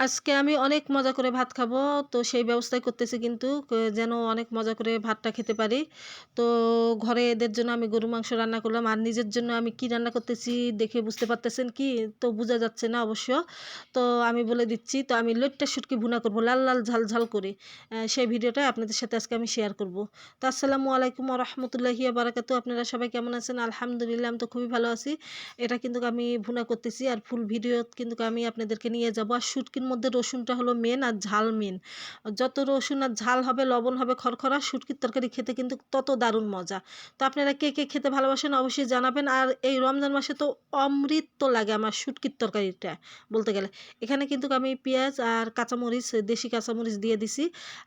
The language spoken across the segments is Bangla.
আজকে আমি অনেক মজা করে ভাত খাবো। তো সেই ব্যবস্থাই করতেছি কিন্তু যেন অনেক মজা করে ভাতটা খেতে পারি। তো ঘরে এদের জন্য আমি গরুর মাংস রান্না করলাম। আর নিজের জন্য আমি কি রান্না করতেছি দেখে বুঝতে পারতেছেন কি? তো বুঝা যাচ্ছে না অবশ্য। তো আমি বলে দিচ্ছি। তো আমি লইট্টা শুটকি ভুনা করব লাল, লাল ঝাল, ঝাল করে। সেই ভিডিওটা আপনাদের সাথে আজকে আমি শেয়ার করব। তো আসসালামু আলাইকুম ওয়া রাহমাতুল্লাহি ওয়া বারাকাতুহু। আপনারা সবাই কেমন আছেন? আলহামদুলিল্লাহ আমি তো খুবই ভালো আছি। এটা কিন্তু আমি ভুনা করতেছি আর ফুল ভিডিও কিন্তু আমি আপনাদেরকে নিয়ে যাব। আর শুটকির মধ্যে রসুনটা হলো মেন আর ঝাল মেন। যত রসুন আর ঝাল হবে, লবণ হবে খরখরা, শুটকির তরকারি খেতে কিন্তু তত দারুণ মজা। তো আপনারা কে, কে খেতে ভালোবাসেন অবশ্যই জানাবেন। আর এই রমজান মাসে তো অমৃত লাগে আমার শুটকির তরকারিটা বলতে গেলে। এখানে কিন্তু আমি পেঁয়াজ আর কাঁচামরিচ, দেশি কাঁচামরিচ দিয়ে দিছি।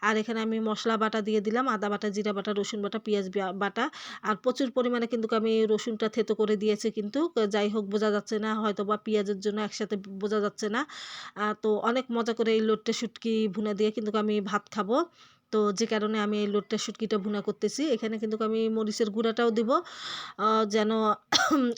আর এখানে আমি মসলা বাটা দিয়ে দিলাম, আদা বাটা, জিরা বাটা, রসুন বাটা, পেঁয়াজ বাটা। আর প্রচুর পরিমাণে কিন্তু আমি রসুনটা থেতো করে দিয়েছি কিন্তু। যাই হোক বোঝা যাচ্ছে না, হয়তোবা পেঁয়াজের জন্য একসাথে বোঝা যাচ্ছে না। তো অনেক মজা করে এই লোট্টে শুটকি ভুনা দিয়ে কিন্তু আমি ভাত খাবো। তো যে কারণে আমি এই লোট্টে শুটকিটা ভুনা করতেছি। এখানে কিন্তু আমি মরিচের গুঁড়াটাও দিব, যেন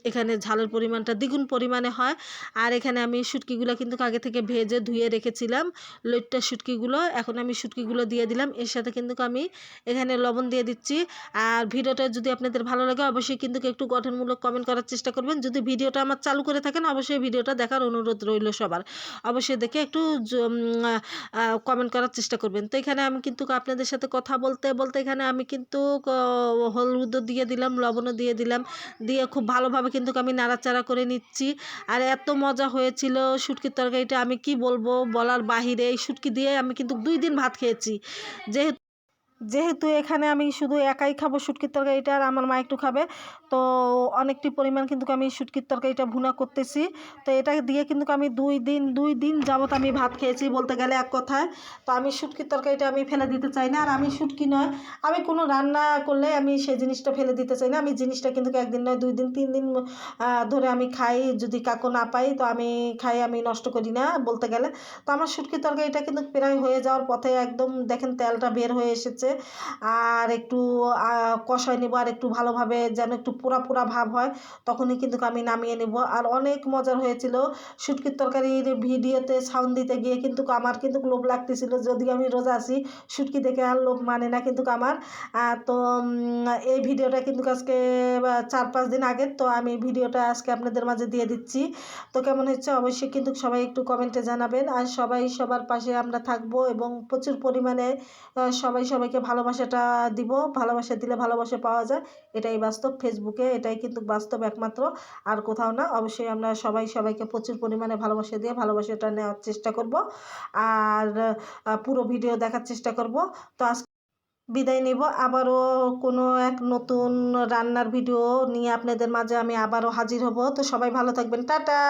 এখানে ঝালের পরিমাণটা দ্বিগুণ পরিমাণে হয়। আর এখানে আমি শুটকিগুলো কিন্তু আগে থেকে ভেজে ধুয়ে রেখেছিলাম, লইট্টা শুটকিগুলো। এখন আমি শুটকিগুলো দিয়ে দিলাম। এর সাথে কিন্তু আমি এখানে লবণ দিয়ে দিচ্ছি। আর ভিডিওটা যদি আপনাদের ভালো লাগে অবশ্যই কিন্তু একটু গঠনমূলক কমেন্ট করার চেষ্টা করবেন। যদি ভিডিওটা আমার চালু করে থাকেন অবশ্যই ভিডিওটা দেখার অনুরোধ রইল সবার। অবশ্যই দেখে একটু কমেন্ট করার চেষ্টা করবেন। তো এখানে আমি কিন্তু আপনাদের সাথে কথা বলতে, বলতে এখানে আমি কিন্তু হলুদও দিয়ে দিলাম, লবণও দিয়ে দিলাম। দিয়ে খুব ভালোভাবে কিন্তু আমি নাড়াচাড়া করে নিচ্ছি। আর এত মজা হয়েছিল শুটকির তরকারিটা, আমি কি বলবো বলার বাহিরে। এই শুটকি দিয়ে আমি কিন্তু ২ দিন ভাত খেয়েছি। যেহেতু যেহেতু এখানে আমি শুধু একাই খাবো শুটকির তরকারিটা আর আমার মা একটু খাবে। তো অনেকটি পরিমাণ কিন্তু আমি শুটকির তরকারিটা ভুনা করতেছি। তো এটা দিয়ে কিন্তু আমি ২ দিন যাবত আমি ভাত খেয়েছি বলতে গেলে এক কথায়। তো আমি শুটকির তরকারিটা আমি ফেলে দিতে চাই না। আর আমি শুটকি নয়, আমি কোনো রান্না করলে আমি সেই জিনিসটা ফেলে দিতে চাই না। আমি জিনিসটা কিন্তু ১ দিন নয় ২ দিন ৩ দিন ধরে আমি খাই। যদি কাকু না পাই তো আমি খাই, আমি নষ্ট করি না বলতে গেলে। তো আমার শুটকির তরকারিটা কিন্তু প্রায় হয়ে যাওয়ার পথে, একদম দেখেন তেলটা বের হয়ে এসেছে। আর একটু কষায় নেব, আর একটু ভালোভাবে যেন একটু পোড়া পোড়া ভাব হয়, তখনই কিন্তু আমি নামিয়ে নেব। আর অনেক মজার হয়েছিল শুটকির তরকারির ভিডিওতে সাউন্ড দিতে গিয়ে কিন্তু আমার কিন্তু লোভ লাগতেছিল, যদিও আমি রোজা আছি, শুটকি দেখে আর লোভ মানে না কিন্তু আমার। তো এই ভিডিওটা কিন্তু আজকে ৪-৫ দিন আগের। তো আমি ভিডিওটা আজকে আপনাদের মাঝে দিয়ে দিচ্ছি। তো কেমন হচ্ছে অবশ্যই কিন্তু সবাই একটু কমেন্টে জানাবেন। আর সবাই সবার পাশে আমরা থাকবো এবং প্রচুর পরিমাণে সবাই সবাইকে ভালোবাসাটা দিব। ভালোবাসা দিলে ভালোবাসা পাওয়া যায়, এটাই বাস্তব। ফেসবুকে এটাই কিন্তু বাস্তব একমাত্র, আর কোথাও না। অবশ্যই আমরা সবাই সবাইকে প্রচুর পরিমাণে ভালোবাসা দিয়ে ভালোবাসাটা নেওয়ার চেষ্টা করব। আর পুরো ভিডিও দেখার চেষ্টা করব। তো আজ বিদায় নেব। আবারও কোনো এক নতুন রান্নার ভিডিও নিয়ে আপনাদের মাঝে আমি আবারও হাজির হব। তো সবাই ভালো থাকবেন। টাটা।